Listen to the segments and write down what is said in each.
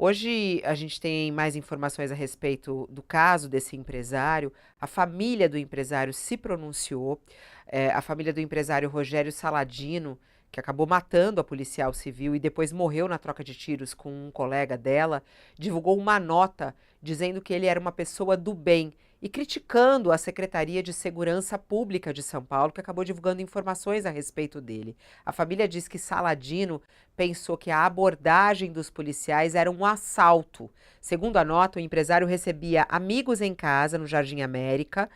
Hoje a gente tem mais informações a respeito do caso desse empresário. A família do empresário se pronunciou. A família do empresário Rogério Saladino, que acabou matando a policial civil e depois morreu na troca de tiros com um colega dela, divulgou uma nota dizendo que ele era uma pessoa do bem e criticando a Secretaria de Segurança Pública de São Paulo, que acabou divulgando informações a respeito dele. A família diz que Saladino pensou que a abordagem dos policiais era um assalto. Segundo a nota, o empresário recebia amigos em casa, no Jardim América,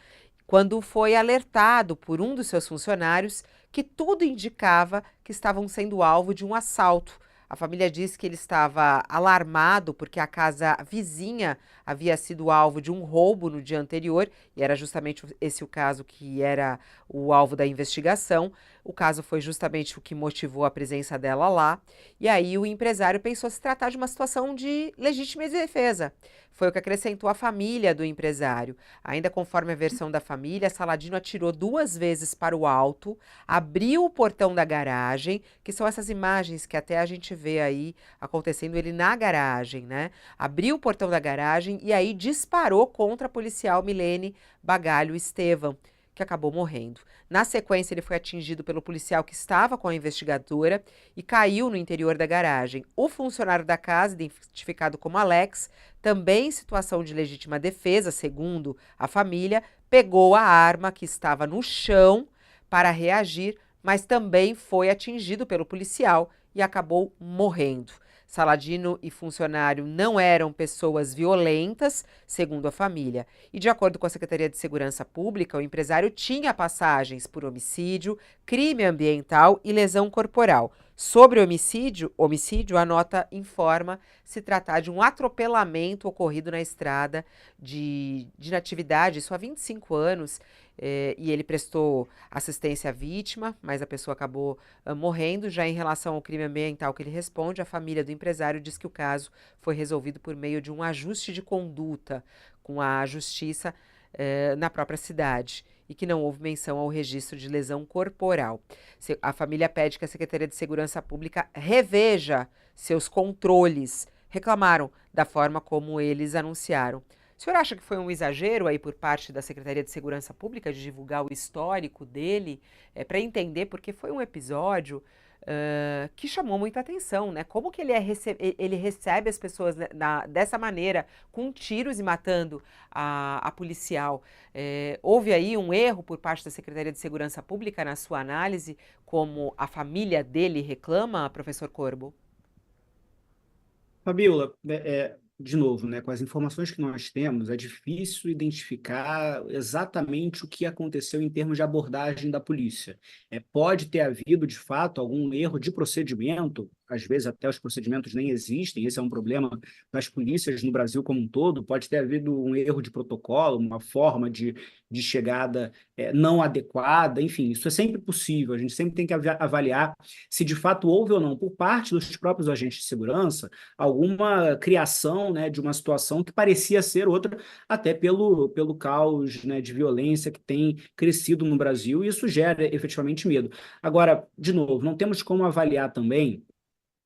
quando foi alertado por um dos seus funcionários que tudo indicava que estavam sendo alvo de um assalto. A família diz que ele estava alarmado porque a casa vizinha havia sido alvo de um roubo no dia anterior, e era justamente esse o caso que era o alvo da investigação. O caso foi justamente o que motivou a presença dela lá. E aí o empresário pensou se tratar de uma situação de legítima defesa. Foi o que acrescentou a família do empresário. Ainda conforme a versão da família, Saladino atirou 2 vezes para o alto, abriu o portão da garagem, que são essas imagens que até a gente vê aí acontecendo ele na garagem, né? Abriu o portão da garagem e aí disparou contra a policial Milene Bagalho Estevam, que acabou morrendo. Na sequência, ele foi atingido pelo policial que estava com a investigadora e caiu no interior da garagem. O funcionário da casa, identificado como Alex, também em situação de legítima defesa, segundo a família, pegou a arma que estava no chão para reagir, mas também foi atingido pelo policial e acabou morrendo. Saladino e funcionário não eram pessoas violentas, segundo a família. E de acordo com a Secretaria de Segurança Pública, o empresário tinha passagens por homicídio, crime ambiental e lesão corporal. Sobre homicídio, a nota informa se tratar de um atropelamento ocorrido na estrada de Natividade, isso há 25 anos, e ele prestou assistência à vítima, mas a pessoa acabou morrendo. Já em relação ao crime ambiental que ele responde, a família do empresário diz que o caso foi resolvido por meio de um ajuste de conduta com a justiça na própria cidade e que não houve menção ao registro de lesão corporal. A família pede que a Secretaria de Segurança Pública reveja seus controles. Reclamaram da forma como eles anunciaram. O senhor acha que foi um exagero aí por parte da Secretaria de Segurança Pública de divulgar o histórico dele, para entender, porque foi um episódio que chamou muita atenção, né? Como que ele recebe as pessoas, né, dessa maneira, com tiros e matando a policial? Houve aí um erro por parte da Secretaria de Segurança Pública na sua análise, como a família dele reclama, professor Corbo? Fabiola, de novo, né, com as informações que nós temos, é difícil identificar exatamente o que aconteceu em termos de abordagem da polícia. Pode ter havido, de fato, algum erro de procedimento, às vezes até os procedimentos nem existem, esse é um problema das polícias no Brasil como um todo, pode ter havido um erro de protocolo, uma forma de chegada não adequada, enfim, isso é sempre possível, a gente sempre tem que avaliar se de fato houve ou não, por parte dos próprios agentes de segurança, alguma criação, né, de uma situação que parecia ser outra, até pelo caos, né, de violência que tem crescido no Brasil, e isso gera efetivamente medo. Agora, de novo, não temos como avaliar também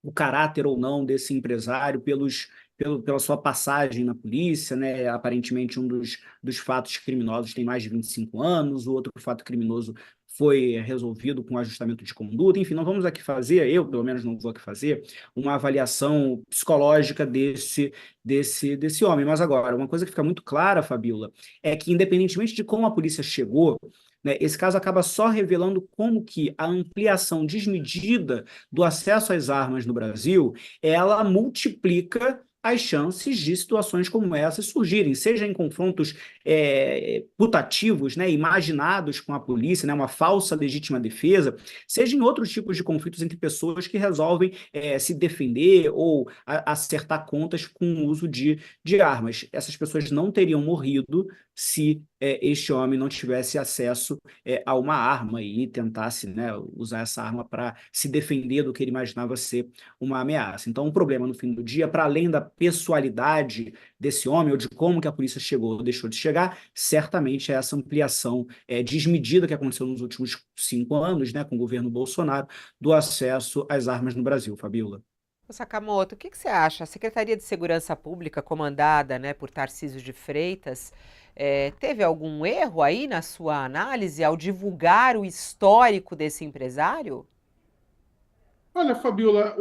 o caráter ou não desse empresário pela sua passagem na polícia, né? Aparentemente, um dos fatos criminosos tem mais de 25 anos, o outro fato criminoso foi resolvido com ajustamento de conduta. Enfim, não vamos aqui fazer, eu pelo menos não vou aqui fazer, uma avaliação psicológica desse homem. Mas agora, uma coisa que fica muito clara, Fabiola, é que independentemente de como a polícia chegou, né, esse caso acaba só revelando como que a ampliação desmedida do acesso às armas no Brasil, ela multiplica as chances de situações como essas surgirem, seja em confrontos putativos, né, imaginados com a polícia, né, uma falsa legítima defesa, seja em outros tipos de conflitos entre pessoas que resolvem se defender ou acertar contas com o uso de armas. Essas pessoas não teriam morrido se este homem não tivesse acesso a uma arma e tentasse, né, usar essa arma para se defender do que ele imaginava ser uma ameaça. Então, o problema, no fim do dia, para além da pessoalidade desse homem, ou de como que a polícia chegou ou deixou de chegar, certamente é essa ampliação desmedida que aconteceu nos últimos 5 anos, né, com o governo Bolsonaro, do acesso às armas no Brasil, Fabiola. Ô, Sakamoto, o que que você acha? A Secretaria de Segurança Pública, comandada, né, por Tarcísio de Freitas, teve algum erro aí na sua análise ao divulgar o histórico desse empresário? Olha, Fabiola,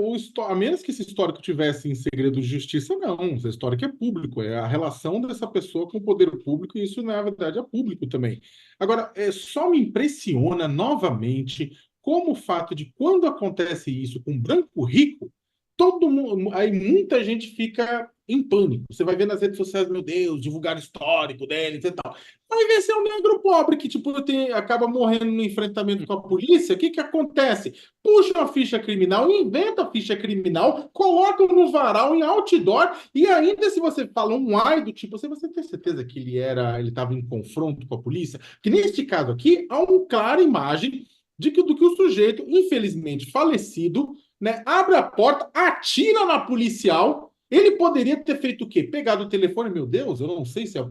a menos que esse histórico tivesse em segredo de justiça, não. Esse histórico é público, é a relação dessa pessoa com o poder público, e isso, na verdade, é público também. Agora, só me impressiona novamente como o fato de quando acontece isso com branco rico, todo mundo, aí muita gente fica em pânico. Você vai ver nas redes sociais, meu Deus, divulgar o histórico deles e tal. Aí vê se é um negro pobre que tipo, acaba morrendo no enfrentamento com a polícia, o que que acontece? Puxa uma ficha criminal, inventa a ficha criminal, coloca no varal, em outdoor, e ainda se você fala um ai do tipo, você tem certeza que ele estava em confronto com a polícia? Que neste caso aqui, há uma clara imagem do que o sujeito, infelizmente falecido, né, abre a porta, atira na policial. Ele poderia ter feito o quê? Pegado o telefone, meu Deus, eu não sei se é a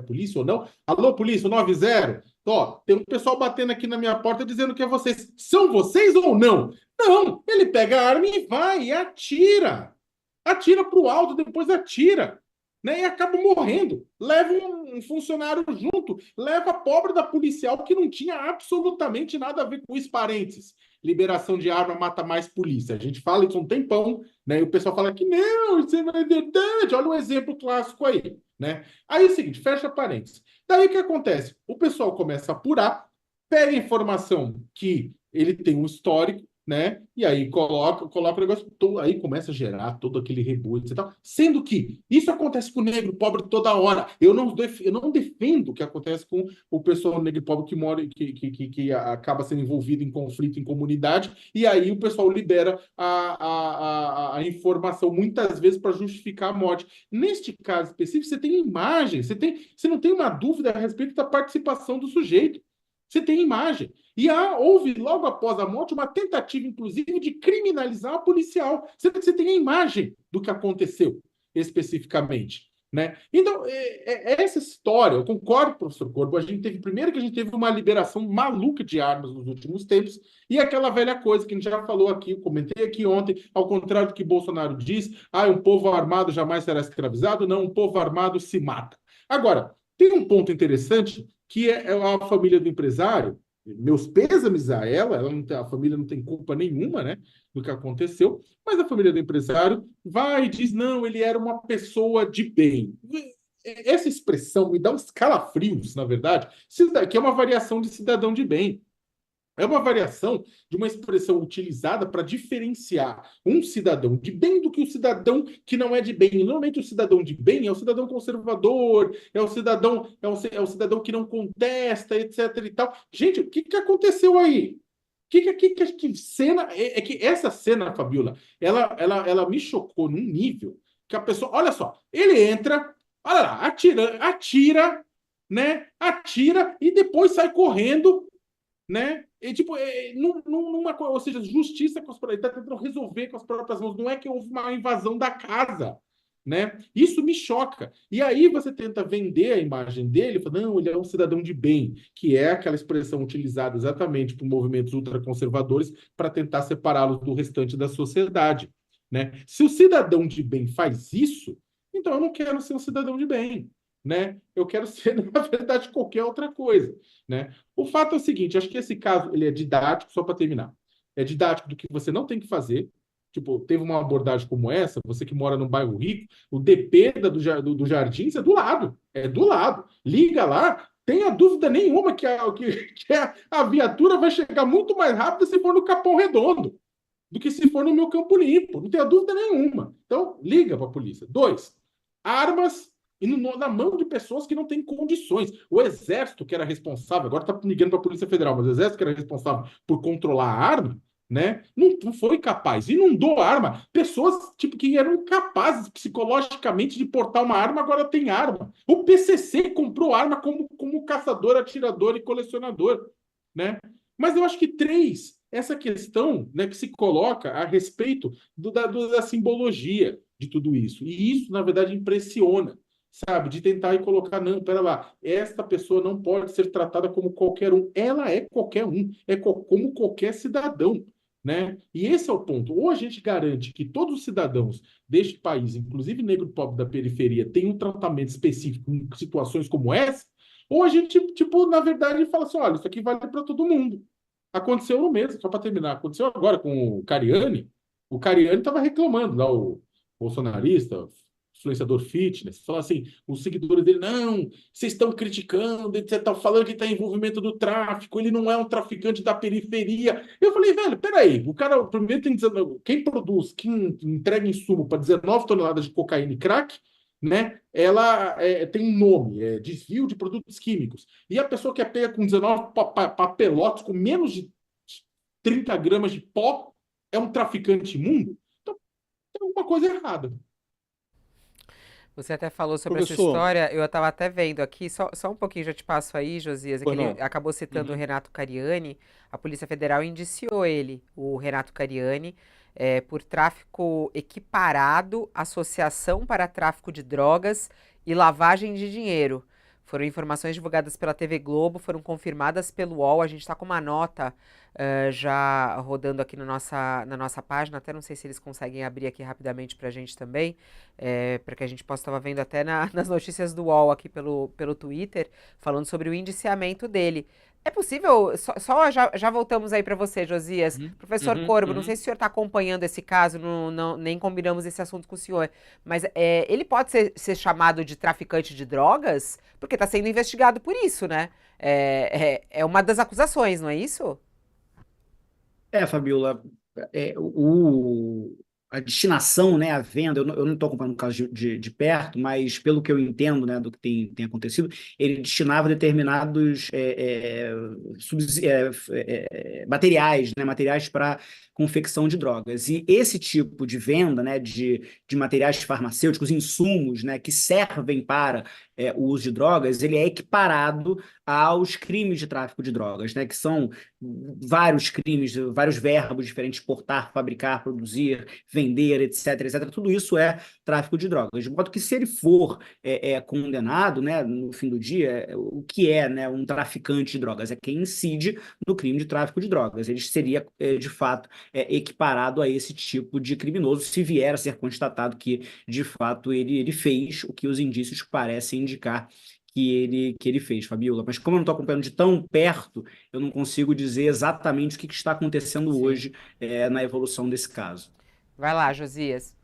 polícia ou não. Alô, polícia, 90. Ó, tem um pessoal batendo aqui na minha porta dizendo que é vocês. São vocês ou não? Não, ele pega a arma e vai e atira. Atira para o alto, depois atira. Né, e acaba morrendo. Leva um funcionário junto, leva a pobre da policial que não tinha absolutamente nada a ver com isso, parênteses. Liberação de arma mata mais polícia. A gente fala isso há um tempão, né? E o pessoal fala que não, isso não é verdade. Olha um exemplo clássico aí, né? Aí é o seguinte, fecha parênteses. Daí o que acontece? O pessoal começa a apurar, pega a informação que ele tem um histórico, né? E aí coloca o negócio, aí começa a gerar todo aquele rebuliço e tal. Sendo que isso acontece com o negro pobre toda hora. Eu não defendo o que acontece com o pessoal negro pobre que mora, que acaba sendo envolvido em conflito em comunidade, e aí o pessoal libera a informação muitas vezes para justificar a morte. Neste caso específico, você tem imagem, você não tem uma dúvida a respeito da participação do sujeito. Você tem imagem. E houve, logo após a morte, uma tentativa, inclusive, de criminalizar a policial. Você tem a imagem do que aconteceu especificamente. Né? Então, essa história, eu concordo, professor Corbo, primeiro que a gente teve uma liberação maluca de armas nos últimos tempos, e aquela velha coisa que a gente já falou aqui, eu comentei aqui ontem, ao contrário do que Bolsonaro diz, um povo armado jamais será escravizado, não, um povo armado se mata. Agora, tem um ponto interessante, que é a família do empresário, meus pêsames a ela não tem, a família não tem culpa nenhuma, né, do que aconteceu, mas a família do empresário vai e diz, não, ele era uma pessoa de bem. Essa expressão me dá uns calafrios, na verdade, que é uma variação de cidadão de bem. É uma variação de uma expressão utilizada para diferenciar um cidadão de bem do que o cidadão que não é de bem. Normalmente o cidadão de bem é o cidadão conservador, é o cidadão que não contesta, etc. e tal. Gente, o que que aconteceu aí? Que cena é que essa cena, Fabiola, ela me chocou num nível que a pessoa, olha só, ele entra, olha lá, atira, né? Atira e depois sai correndo, né? E, tipo, ou seja, justiça com ele está tentando resolver com as próprias mãos. Não é que houve uma invasão da casa, né? Isso me choca. E aí você tenta vender a imagem dele, falando, não, ele é um cidadão de bem, que é aquela expressão utilizada exatamente por movimentos ultraconservadores para tentar separá-los do restante da sociedade, né? Se o cidadão de bem faz isso, então eu não quero ser um cidadão de bem, né? Eu quero ser, na verdade, qualquer outra coisa, né? O fato é o seguinte, acho que esse caso ele é didático, só para terminar. É didático do que você não tem que fazer. Tipo, teve uma abordagem como essa, você que mora num bairro rico, o DP do Jardins é do lado. É do lado. Liga lá, tenha dúvida nenhuma que a viatura vai chegar muito mais rápido se for no Capão Redondo do que se for no meu Campo Limpo. Não tenha dúvida nenhuma. Então, liga para a polícia. 2, armas na mão de pessoas que não têm condições. O Exército, que era responsável, agora está ligando para a Polícia Federal, mas o Exército, que era responsável por controlar a arma, né, não foi capaz. Inundou a arma. Pessoas tipo, que eram capazes psicologicamente de portar uma arma, agora tem arma. O PCC comprou arma como caçador, atirador e colecionador. Né? Mas eu acho que 3, essa questão, né, que se coloca a respeito da simbologia de tudo isso. E isso, na verdade, impressiona, sabe? De tentar e colocar, não, pera lá, esta pessoa não pode ser tratada como qualquer um. Ela é qualquer um, como qualquer cidadão. né? E esse é o ponto. Ou a gente garante que todos os cidadãos deste país, inclusive negro e pobre da periferia, tenham um tratamento específico em situações como essa, ou a gente, tipo, na verdade, fala assim, olha, isso aqui vale para todo mundo. Aconteceu no mesmo, só para terminar, aconteceu agora com o Cariani. O Cariani estava reclamando lá, o bolsonarista, influenciador fitness, falou assim, os seguidores dele, não, vocês estão criticando, você está falando que está em envolvimento do tráfico, ele não é um traficante da periferia. Eu falei, velho, peraí, o cara primeiro tem 19, quem produz, quem entrega insumo para 19 toneladas de cocaína e crack, né? Ela tem um nome, é desvio de produtos químicos. E a pessoa que é pega com 19 papelotes, com menos de 30 gramas de pó, é um traficante imundo? Então, tem alguma coisa errada. Você até falou sobre essa Professor, história, eu estava até vendo aqui, só um pouquinho já te passo aí, Josias, é que pois ele não. acabou citando o Uhum. Renato Cariani, a Polícia Federal indiciou ele, o Renato Cariani, por tráfico equiparado, associação para tráfico de drogas e lavagem de dinheiro. Foram informações divulgadas pela TV Globo, foram confirmadas pelo UOL, a gente está com uma nota já rodando aqui na nossa página, até não sei se eles conseguem abrir aqui rapidamente para a gente também, para que a gente possa estar vendo até nas notícias do UOL aqui pelo Twitter, falando sobre o indiciamento dele. É possível, já voltamos aí para você, Josias. Uhum, Professor uhum, Corbo, não sei uhum. se o senhor está acompanhando esse caso, nem combinamos esse assunto com o senhor, mas ele pode ser chamado de traficante de drogas? Porque está sendo investigado por isso, né? É uma das acusações, não é isso? Fabiola, a destinação, né, a venda, eu não estou acompanhando o caso de perto, mas pelo que eu entendo, né, do que tem acontecido, ele destinava determinados materiais, né, materiais para confecção de drogas. E esse tipo de venda, né, de materiais farmacêuticos, insumos, né, que servem para o uso de drogas, ele é equiparado aos crimes de tráfico de drogas, né, que são vários crimes, vários verbos diferentes, portar, fabricar, produzir, vender, etc, etc. Tudo isso é tráfico de drogas. De modo que se ele for condenado, né, no fim do dia, o que é, né, um traficante de drogas? É quem incide no crime de tráfico de drogas. Ele seria, de fato, equiparado a esse tipo de criminoso, se vier a ser constatado que, de fato, ele fez o que os indícios parecem indicar que ele fez, Fabiola. Mas como eu não estou acompanhando de tão perto, eu não consigo dizer exatamente o que está acontecendo Sim. hoje na evolução desse caso. Vai lá, Josias.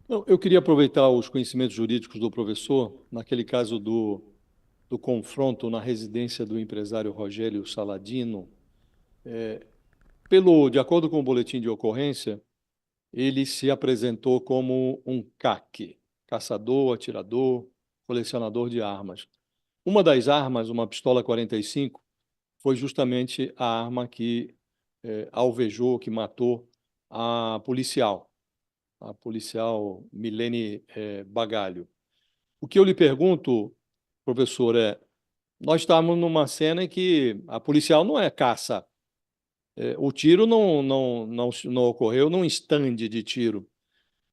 Não, eu queria aproveitar os conhecimentos jurídicos do professor, naquele caso do confronto na residência do empresário Rogério Saladino. De acordo com o boletim de ocorrência, ele se apresentou como um CAC, caçador, atirador, colecionador de armas. Uma das armas, uma pistola 45, foi justamente a arma que alvejou, que matou a policial Milene Bagalho. O que eu lhe pergunto, professor, nós estamos numa cena em que a policial não é caça. O tiro não ocorreu num estande de tiro.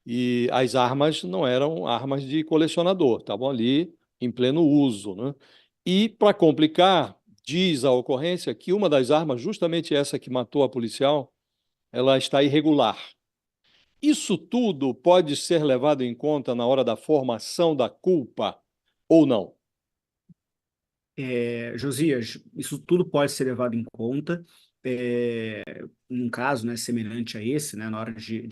E as armas não eram armas de colecionador, estavam ali em pleno uso, né? E, para complicar, diz a ocorrência que uma das armas, justamente essa que matou a policial, ela está irregular. Isso tudo pode ser levado em conta na hora da formação da culpa ou não? Josias, isso tudo pode ser levado em conta. É, num caso, né, semelhante a esse, né, na hora de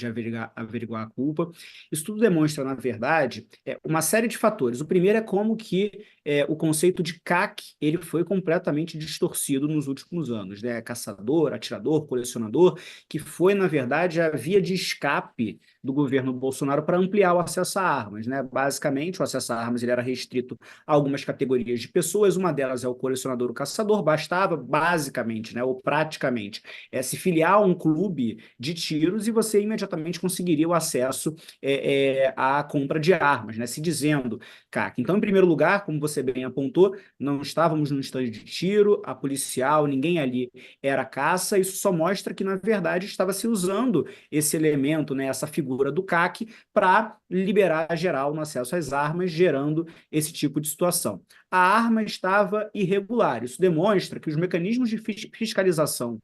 averiguar a culpa. Isso tudo demonstra, na verdade, uma série de fatores. O primeiro é como que o conceito de CAC ele foi completamente distorcido nos últimos anos, né? Caçador, atirador, colecionador, que foi, na verdade, a via de escape do governo Bolsonaro para ampliar o acesso a armas, né? Basicamente, o acesso a armas ele era restrito a algumas categorias de pessoas, uma delas é o colecionador, o caçador, bastava, basicamente, né, ou praticamente, se filiar a um clube de tiros e você imediatamente conseguiria o acesso à compra de armas, né? Se dizendo, CAC. Então, em primeiro lugar, como você bem apontou, não estávamos num estande de tiro, a policial, ninguém ali era caça, isso só mostra que, na verdade, estava se usando esse elemento, né, essa figura do CAC, para liberar geral no acesso às armas, gerando esse tipo de situação. A arma estava irregular. Isso demonstra que os mecanismos de fiscalização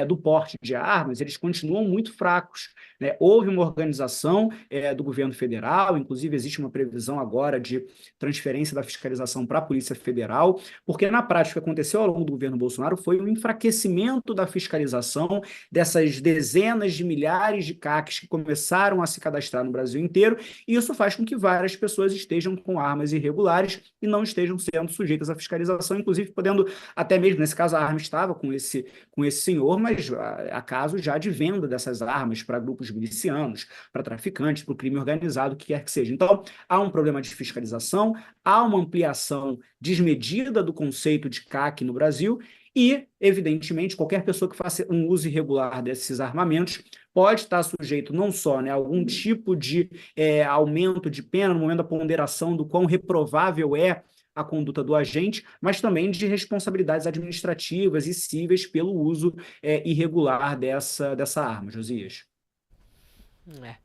do porte de armas, eles continuam muito fracos, né? Houve uma organização do governo federal, inclusive existe uma previsão agora de transferência da fiscalização para a Polícia Federal, porque na prática o que aconteceu ao longo do governo Bolsonaro foi um enfraquecimento da fiscalização dessas dezenas de milhares de CACs que começaram a se cadastrar no Brasil inteiro, e isso faz com que várias pessoas estejam com armas irregulares e não estejam sendo sujeitas à fiscalização, inclusive podendo, até mesmo nesse caso a arma estava com esse senhor, mas há casos já de venda dessas armas para grupos milicianos, para traficantes, para o crime organizado, o que quer que seja. Então, há um problema de fiscalização, há uma ampliação desmedida do conceito de CAC no Brasil e, evidentemente, qualquer pessoa que faça um uso irregular desses armamentos pode estar sujeito não só, né, a algum tipo de aumento de pena no momento da ponderação do quão reprovável é a conduta do agente, mas também de responsabilidades administrativas e cíveis pelo uso irregular dessa arma, Josias. É.